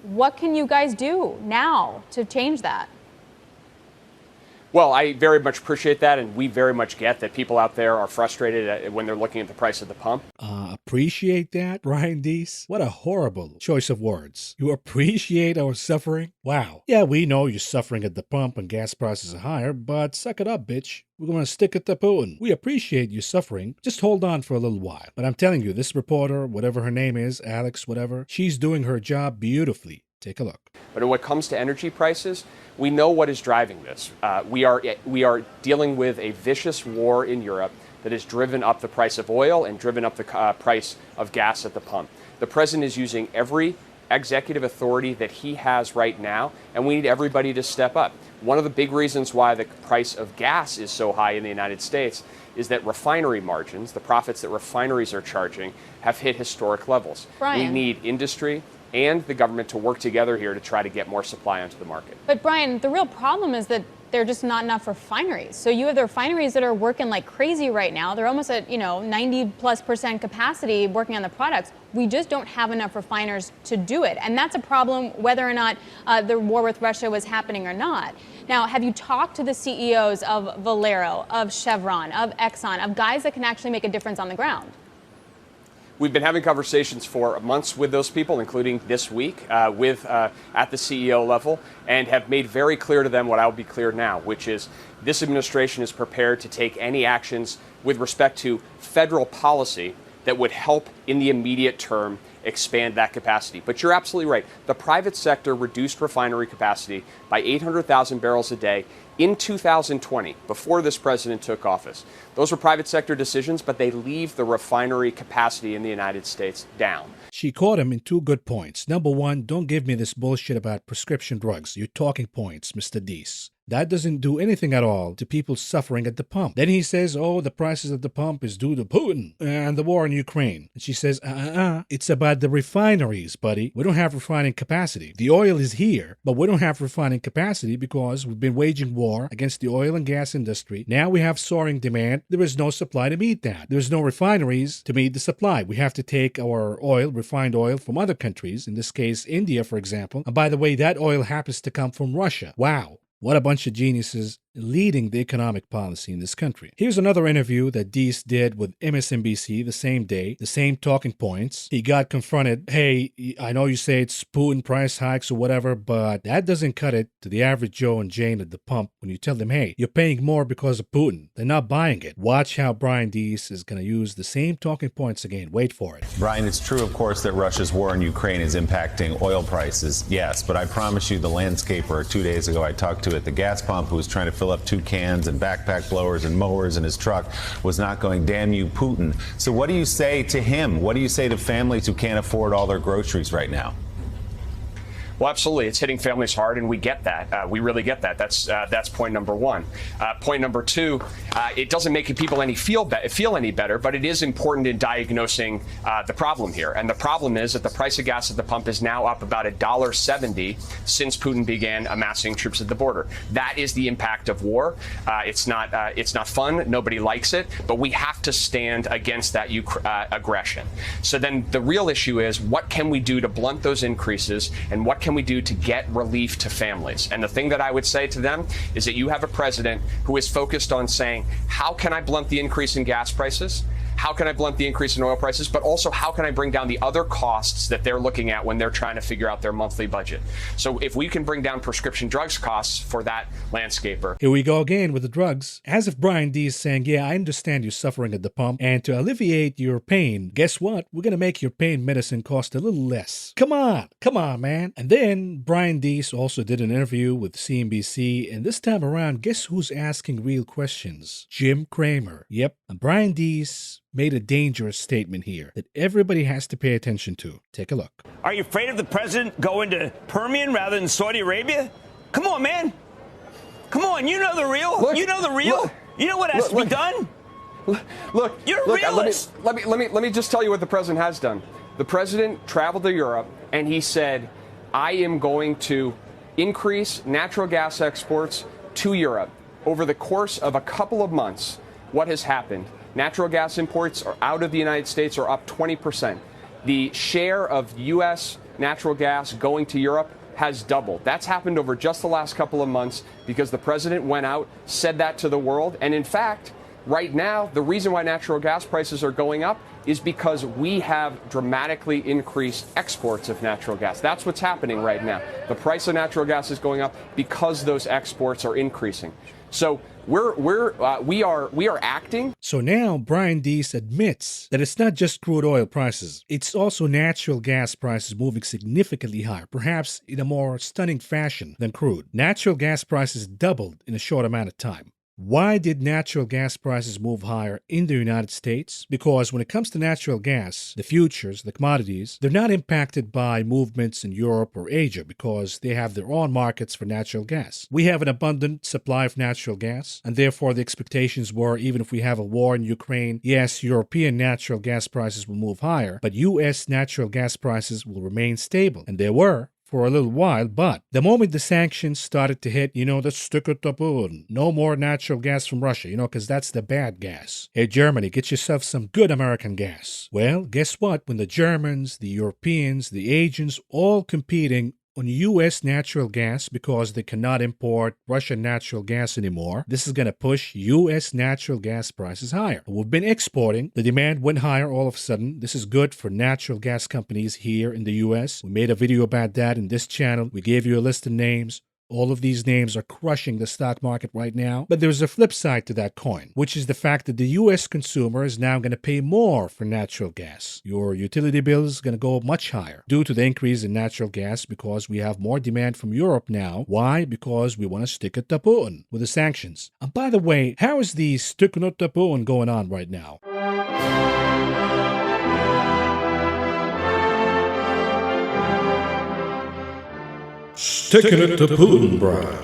Speaker 4: What can you guys do now to change that?
Speaker 23: Well, I very much appreciate that, and we very much get that people out there are frustrated when they're looking at the price at the pump.
Speaker 20: Appreciate that, Brian Deese? What a horrible choice of words. You appreciate our suffering? Wow. Yeah, we know you're suffering at the pump and gas prices are higher, but suck it up, bitch. We're going to stick it to Putin. We appreciate you suffering. Just hold on for a little while. But I'm telling you, this reporter, whatever her name is, Alex, whatever, she's doing her job beautifully. Take a look.
Speaker 23: But when it comes to energy prices, we know what is driving this. We are dealing with a vicious war in Europe that has driven up the price of oil and driven up the price of gas at the pump. The president is using every executive authority that he has right now, and we need everybody to step up. One of the big reasons why the price of gas is so high in the United States is that refinery margins, the profits that refineries are charging, have hit historic levels.
Speaker 4: Brian.
Speaker 23: We need industry and the government to work together here to try to get more supply onto the market.
Speaker 4: But Brian, the real problem is that there are just not enough refineries. So you have the refineries that are working like crazy right now. They're almost at 90+% capacity working on the products. We just don't have enough refiners to do it. And that's a problem whether or not the war with Russia was happening or not. Now, have you talked to the CEOs of Valero, of Chevron, of Exxon, of guys that can actually make a difference on the ground?
Speaker 23: We've been having conversations for months with those people, including this week at the CEO level, and have made very clear to them what I'll be clear now, which is this administration is prepared to take any actions with respect to federal policy that would help in the immediate term expand that capacity. But you're absolutely right. The private sector reduced refinery capacity by 800,000 barrels a day in 2020, before this president took office. Those were private sector decisions, but they leave the refinery capacity in the United States down.
Speaker 20: She caught him in two good points. Number one, don't give me this bullshit about prescription drugs. Your talking points, Mr. Deese. That doesn't do anything at all to people suffering at the pump. Then he says, oh, the prices at the pump is due to Putin and the war in Ukraine. And she says, it's about the refineries, buddy. We don't have refining capacity. The oil is here, but we don't have refining capacity because we've been waging war against the oil and gas industry. Now we have soaring demand. There is no supply to meet that. There's no refineries to meet the supply. We have to take our oil, refined oil, from other countries, in this case, India, for example. And by the way, that oil happens to come from Russia. Wow. What a bunch of geniuses leading the economic policy in this country. Here's another interview that Deese did with MSNBC the same day, the same talking points. He got confronted, hey, I know you say it's Putin price hikes or whatever, but that doesn't cut it to the average Joe and Jane at the pump when you tell them, hey, you're paying more because of Putin. They're not buying it. Watch how Brian Deese is going to use the same talking points again. Wait for it.
Speaker 6: Brian, it's true, of course, that Russia's war in Ukraine is impacting oil prices. Yes, but I promise you the landscaper 2 days ago I talked to at the gas pump who was trying to fill up 2 cans and backpack blowers and mowers in his truck was not going, damn you, Putin. So what do you say to him? What do you say to families who can't afford all their groceries right now?
Speaker 23: Well, absolutely. It's hitting families hard, and we get that. We really get that. That's point number one. Point number two, it doesn't make people feel any better, but it is important in diagnosing the problem here. And the problem is that the price of gas at the pump is now up about $1.70 since Putin began amassing troops at the border. That is the impact of war. It's not fun. Nobody likes it, but we have to stand against that aggression. So then the real issue is, what can we do to blunt those increases, and what can we do to get relief to families? And the thing that I would say to them is that you have a president who is focused on saying, how can I blunt the increase in gas prices? How can I blunt the increase in oil prices? But also, how can I bring down the other costs that they're looking at when they're trying to figure out their monthly budget? So if we can bring down prescription drugs costs for that landscaper.
Speaker 20: Here we go again with the drugs. As if Brian D is saying, yeah, I understand you're suffering at the pump, and to alleviate your pain, guess what? We're going to make your pain medicine cost a little less. Come on, man. And then Brian Deese also did an interview with CNBC, and this time around, guess who's asking real questions? Jim Cramer. Yep. And Brian Deese made a dangerous statement here that everybody has to pay attention to. Take a look.
Speaker 7: Are you afraid of the president going to Permian rather than Saudi Arabia? Come on, man. Come on, you know the real.
Speaker 23: Look,
Speaker 7: you know the real.
Speaker 23: Look,
Speaker 7: you know what has to be done.
Speaker 23: Look,
Speaker 7: you're a realist.
Speaker 23: Let me just tell you what the president has done. The president traveled to Europe and he said, I am going to increase natural gas exports to Europe. Over the course of a couple of months, what has happened? Natural gas imports are out of the United States are up 20%. The share of U.S. natural gas going to Europe has doubled. That's happened over just the last couple of months because the president went out, said that to the world. And in fact, right now, the reason why natural gas prices are going up is because we have dramatically increased exports of natural gas. That's what's happening right now. The price of natural gas is going up because those exports are increasing. So we are acting.
Speaker 20: So now Brian Deese admits that it's not just crude oil prices. It's also natural gas prices moving significantly higher, perhaps in a more stunning fashion than crude. Natural gas prices doubled in a short amount of time. Why did natural gas prices move higher in the United States? Because when it comes to natural gas, the futures, the commodities, they're not impacted by movements in Europe or Asia because they have their own markets for natural gas. We have an abundant supply of natural gas, and therefore the expectations were, even if we have a war in Ukraine, yes, European natural gas prices will move higher, but U.S. natural gas prices will remain stable. And they were for a little while, but the moment the sanctions started to hit, let's stick it to Putin. No more natural gas from Russia, because that's the bad gas. Hey, Germany, get yourself some good American gas. Well, guess what? When the Germans, the Europeans, the Asians, all competing on U.S. natural gas because they cannot import Russian natural gas anymore, this is going to push U.S. natural gas prices higher. We've been exporting. The demand went higher all of a sudden. This is good for natural gas companies here in the U.S. We made a video about that in this channel. We gave you a list of names. All of these names are crushing the stock market right now. But there's a flip side to that coin, which is the fact that the U.S. consumer is now going to pay more for natural gas. Your utility bill is going to go much higher due to the increase in natural gas because we have more demand from Europe now. Why? Because we want to stick it to Putin with the sanctions. And by the way, how is the sticking it to Putin going on right now? Sticking it to Putin, bruh.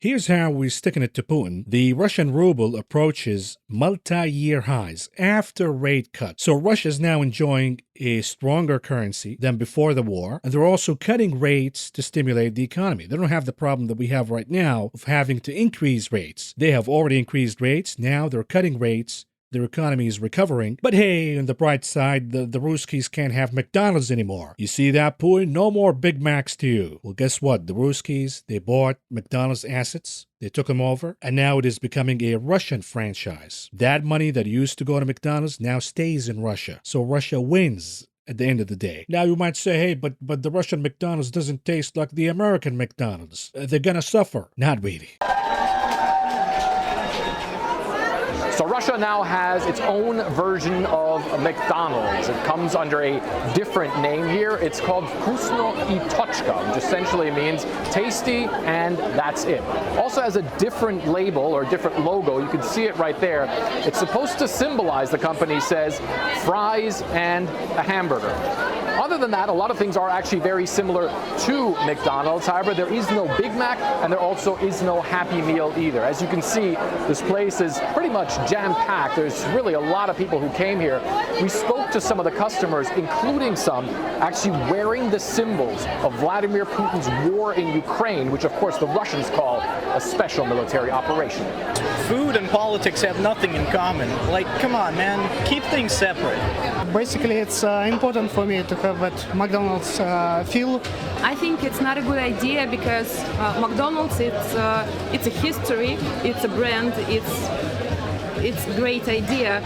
Speaker 20: Here's how we're sticking it to Putin. The Russian ruble approaches multi-year highs after rate cuts. So Russia's now enjoying a stronger currency than before the war, and they're also cutting rates to stimulate the economy. They don't have the problem that we have right now of having to increase rates. They have already increased rates. Now they're cutting rates their economy is recovering. But hey, on the bright side, the Ruskies can't have McDonald's anymore. You see that, Putin? No more Big Macs to you. Well, guess what? The Ruskies, they bought McDonald's assets. They took them over, and now it is becoming a Russian franchise. That money that used to go to McDonald's now stays in Russia. So Russia wins at the end of the day. Now you might say, hey, but the Russian McDonald's doesn't taste like the American McDonald's. They're gonna suffer. Not really.
Speaker 9: So Russia now has its own version of McDonald's. It comes under a different name here. It's called Vkusno I Tochka, which essentially means tasty and that's it. Also has a different label or different logo. You can see it right there. It's supposed to symbolize, the company says, fries and a hamburger. Other than that, a lot of things are actually very similar to McDonald's. However, there is no Big Mac and there also is no Happy Meal either. As you can see, this place is pretty much jam-packed. There's really a lot of people who came here. We spoke to some of the customers, including some actually wearing the symbols of Vladimir Putin's war in Ukraine, which of course the Russians call a special military operation.
Speaker 10: Food and politics have nothing in common. Like, come on, man, keep things separate.
Speaker 11: Basically, it's important for me to have that McDonald's feel.
Speaker 24: I think it's not a good idea because McDonald's, it's a history, it's a brand, it's a great idea.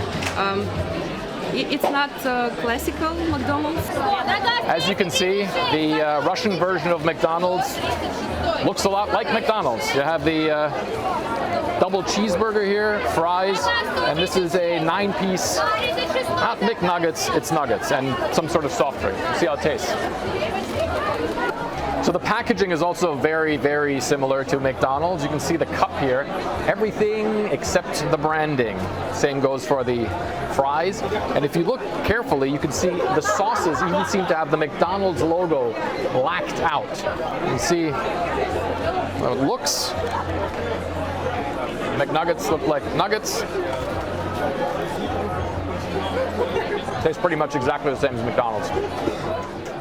Speaker 24: It's not classical McDonald's.
Speaker 9: As you can see, the Russian version of McDonald's looks a lot like McDonald's. You have the double cheeseburger here, fries, and this is a 9-piece, not McNuggets, it's nuggets, and some sort of soft drink. See how it tastes. So the packaging is also very, very similar to McDonald's. You can see the cup here. Everything except the branding. Same goes for the fries. And if you look carefully, you can see the sauces even seem to have the McDonald's logo blacked out. You can see how it looks. McNuggets look like nuggets. Tastes pretty much exactly the same as McDonald's.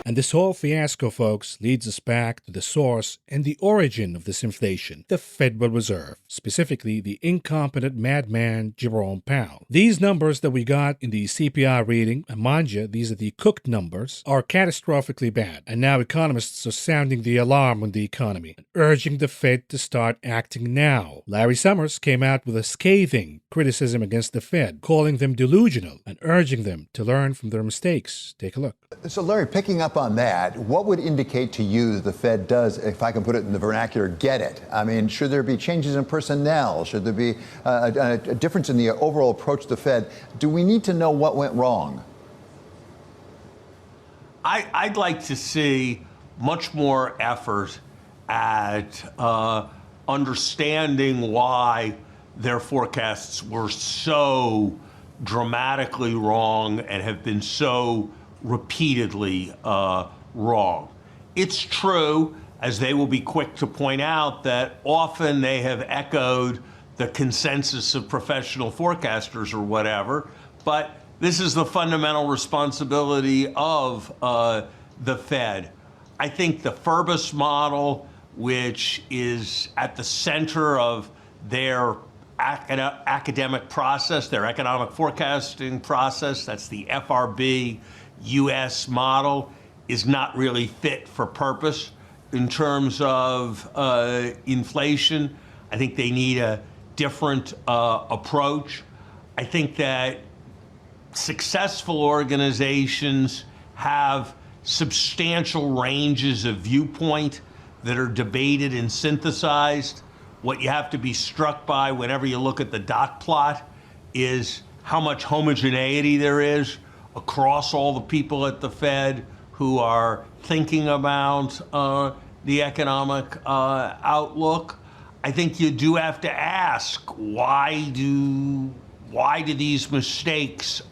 Speaker 20: And this whole fiasco, folks, leads us back to the source and the origin of this inflation, the Federal Reserve, specifically the incompetent madman Jerome Powell. These numbers that we got in the CPI reading, and mind you, these are the cooked numbers, are catastrophically bad. And now economists are sounding the alarm on the economy and urging the Fed to start acting now. Larry Summers came out with a scathing criticism against the Fed, calling them delusional and urging them to learn from their mistakes. Take a look.
Speaker 25: So, Larry, picking up on that, what would indicate to you that the Fed does, if I can put it in the vernacular, get it? I mean, should there be changes in personnel? Should there be a difference in the overall approach to the Fed? Do we need to know what went wrong?
Speaker 26: I'd like to see much more effort at understanding why their forecasts were so dramatically wrong and have been so repeatedly wrong. It's true, as they will be quick to point out, that often they have echoed the consensus of professional forecasters or whatever, but this is the fundamental responsibility of the Fed. I think the Furbus model, which is at the center of their academic process, their economic forecasting process, that's the FRB U.S. model, is not really fit for purpose in terms of inflation. I think they need a different approach. I think that successful organizations have substantial ranges of viewpoint that are debated and synthesized. What you have to be struck by whenever you look at the dot plot is how much homogeneity there is across all the people at the Fed who are thinking about the economic outlook. I think you do have to ask, why do these mistakes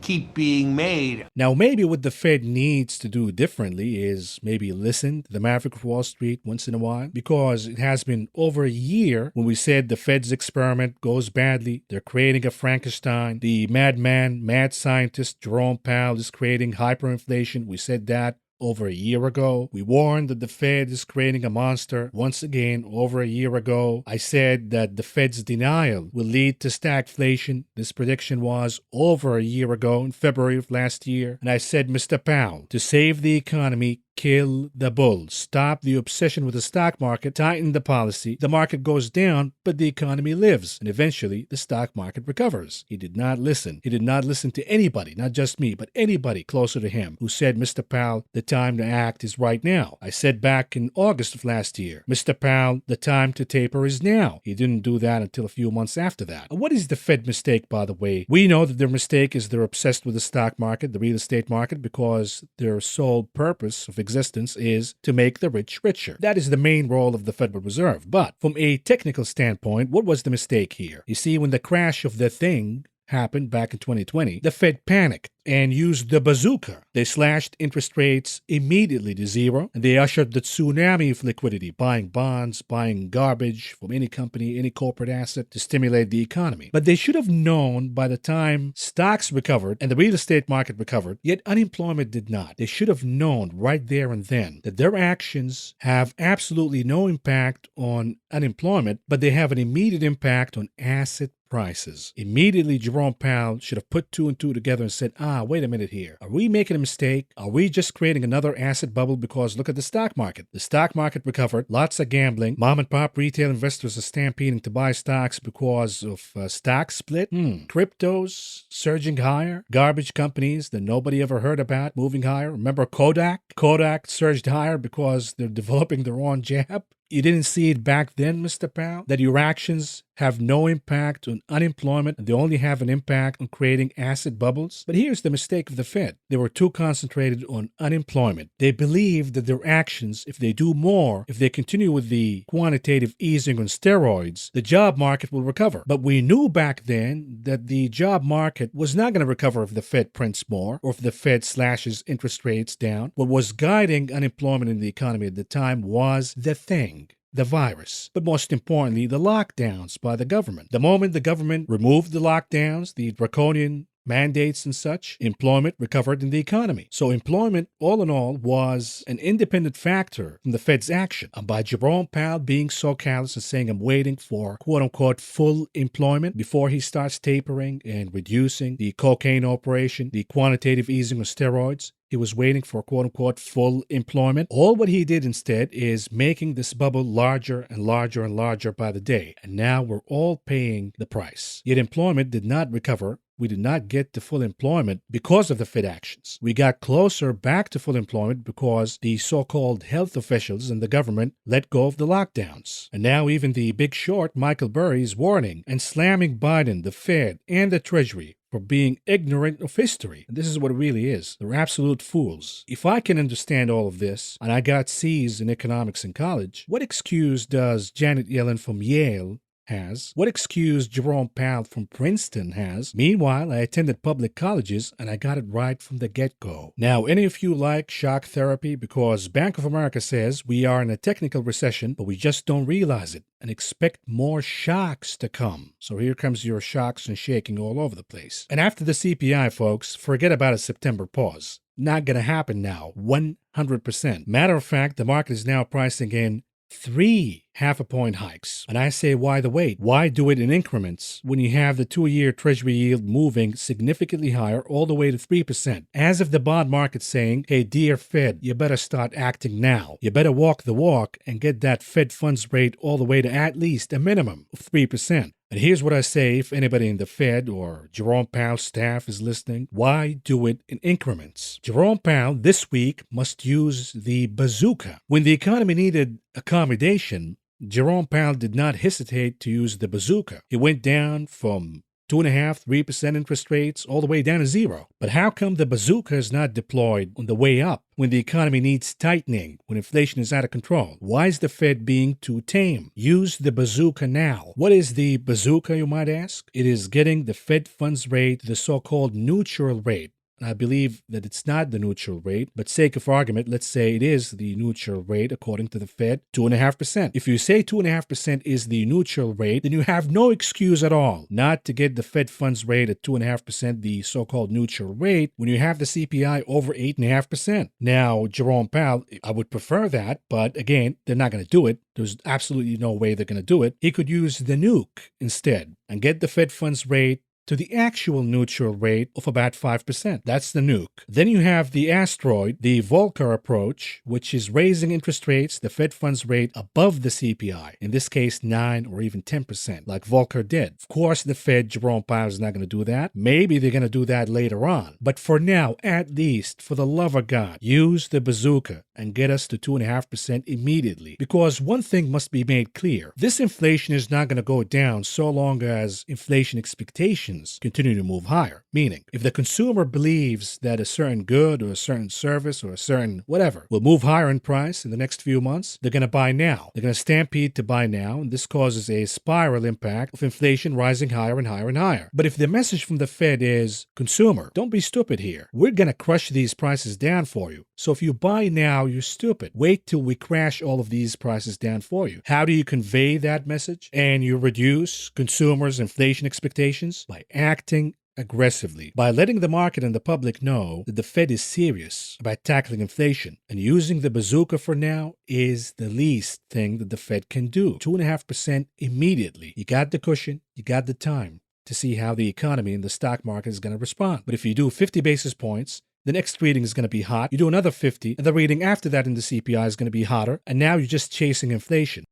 Speaker 26: keep being made?
Speaker 20: Now, maybe what the Fed needs to do differently is maybe listen to the Maverick of Wall Street once in a while, because it has been over a year when we said the Fed's experiment goes badly. They're creating a Frankenstein. The mad scientist Jerome Powell is creating hyperinflation. We said that over a year ago. We warned that the Fed is creating a monster once again over a year ago. I said that the Fed's denial will lead to stagflation. This prediction was over a year ago in February of last year. And I said, Mr. Powell, to save the economy, kill the bull. Stop the obsession with the stock market. Tighten the policy. The market goes down, but the economy lives. And eventually, the stock market recovers. He did not listen. He did not listen to anybody, not just me, but anybody closer to him who said, Mr. Powell, the time to act is right now. I said back in August of last year, Mr. Powell, the time to taper is now. He didn't do that until a few months after that. What is the Fed mistake, by the way? We know that their mistake is they're obsessed with the stock market, the real estate market, because their sole purpose of existence is to make the rich richer. That is the main role of the Federal Reserve. But from a technical standpoint, what was the mistake here? You see, when the crash of the thing happened back in 2020, the Fed panicked and used the bazooka. They slashed interest rates immediately to zero, and they ushered the tsunami of liquidity, buying bonds, buying garbage from any company, any corporate asset to stimulate the economy. But they should have known by the time stocks recovered and the real estate market recovered, yet unemployment did not. They should have known right there and then that their actions have absolutely no impact on unemployment, but they have an immediate impact on asset prices. Immediately, Jerome Powell should have put two and two together and said, wait a minute here. Are we making a mistake? Are we just creating another asset bubble? Because look at the stock market. The stock market recovered. Lots of gambling. Mom and pop retail investors are stampeding to buy stocks because of stock split. Cryptos surging higher. Garbage companies that nobody ever heard about moving higher. Remember Kodak? Kodak surged higher because they're developing their own jab. You didn't see it back then, Mr. Powell, that your actions have no impact on unemployment and they only have an impact on creating asset bubbles? But here's the mistake of the Fed. They were too concentrated on unemployment. They believed that their actions, if they do more, if they continue with the quantitative easing on steroids, the job market will recover. But we knew back then that the job market was not going to recover if the Fed prints more or if the Fed slashes interest rates down. What was guiding unemployment in the economy at the time was the thing. The virus, but most importantly, the lockdowns by the government. The moment the government removed the lockdowns, the draconian mandates and such, employment recovered in the economy. So employment, all in all, was an independent factor from the Fed's action. And by Jerome Powell being so callous and saying, I'm waiting for quote-unquote full employment before he starts tapering and reducing the cocaine operation, the quantitative easing of steroids, he was waiting for quote-unquote full employment. All what he did instead is making this bubble larger and larger and larger by the day. And now we're all paying the price. Yet employment did not recover. We did not get to full employment because of the Fed actions. We got closer back to full employment because the so-called health officials and the government let go of the lockdowns. And now even the big short, Michael Burry, is warning and slamming Biden, the Fed, and the Treasury for being ignorant of history. And this is what it really is. They're absolute fools. If I can understand all of this, and I got C's in economics in college, what excuse does Janet Yellen from Yale has? What excuse Jerome Powell from Princeton has? Meanwhile, I attended public colleges and I got it right from the get-go. Now, any of you like shock therapy? Because Bank of America says we are in a technical recession, but we just don't realize it and expect more shocks to come. So here comes your shocks and shaking all over the place. And after the CPI, folks, forget about a September pause. Not going to happen now, 100%. Matter of fact, the market is now pricing in 3 half-a-point hikes. And I say, why the wait? Why do it in increments when you have the 2-year Treasury yield moving significantly higher all the way to 3%? As if the bond market saying, hey, dear Fed, you better start acting now. You better walk the walk and get that Fed funds rate all the way to at least a minimum of 3%. And here's what I say, if anybody in the Fed or Jerome Powell's staff is listening, why do it in increments? Jerome Powell this week must use the bazooka. When the economy needed accommodation, Jerome Powell did not hesitate to use the bazooka. He went down from 2.5%, 3% interest rates all the way down to 0. But how come the bazooka is not deployed on the way up when the economy needs tightening, when inflation is out of control? Why is the Fed being too tame? Use the bazooka now. What is the bazooka, you might ask? It is getting the Fed funds rate to the so-called neutral rate and I believe that it's not the neutral rate, but sake of argument, let's say it is the neutral rate according to the Fed, 2.5%. If you say 2.5% is the neutral rate, then you have no excuse at all not to get the Fed funds rate at 2.5%, the so-called neutral rate, when you have the CPI over 8.5%. Now, Jerome Powell, I would prefer that, but again, they're not going to do it. There's absolutely no way they're going to do it. He could use the nuke instead and get the Fed funds rate to the actual neutral rate of about 5%. That's the nuke. Then you have the asteroid, the Volcker approach, which is raising interest rates, the Fed funds rate above the CPI, in this case 9 or even 10%, like Volcker did. Of course, the Fed, Jerome Powell, is not going to do that. Maybe they're going to do that later on. But for now, at least, for the love of God, use the bazooka and get us to 2.5% immediately. Because one thing must be made clear. This inflation is not going to go down so long as inflation expectations continue to move higher. Meaning, if the consumer believes that a certain good or a certain service or a certain whatever will move higher in price in the next few months, they're going to buy now. They're going to stampede to buy now, and this causes a spiral impact of inflation rising higher and higher and higher. But if the message from the Fed is, consumer, don't be stupid here. We're going to crush these prices down for you. So if you buy now, you're stupid. Wait till we crash all of these prices down for you. How do you convey that message? And you reduce consumers' inflation expectations? By acting aggressively, by letting the market and the public know that the Fed is serious about tackling inflation, and using the bazooka for now is the least thing that the Fed can do. 2.5% immediately. You got the cushion, you got the time to see how the economy and the stock market is going to respond. But if you do 50 basis points, the next reading is going to be hot. You do another 50, and the reading after that in the CPI is going to be hotter, and now you're just chasing inflation.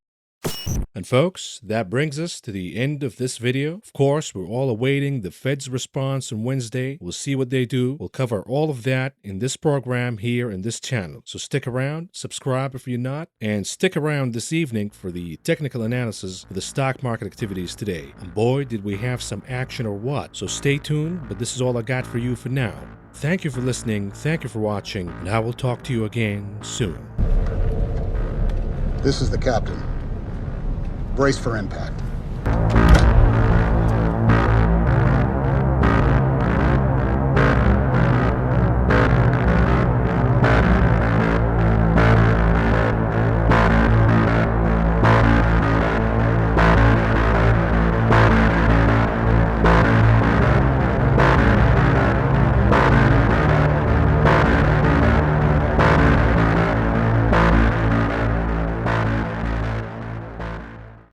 Speaker 20: And folks, that brings us to the end of this video. Of course, we're all awaiting the Fed's response on Wednesday. We'll see what they do. We'll cover all of that in this program here in this channel. So stick around, subscribe if you're not, and stick around this evening for the technical analysis of the stock market activities today. And boy, did we have some action or what. So stay tuned, but this is all I got for you for now. Thank you for listening, thank you for watching, and I will talk to you again soon.
Speaker 5: This is the captain. Brace for impact.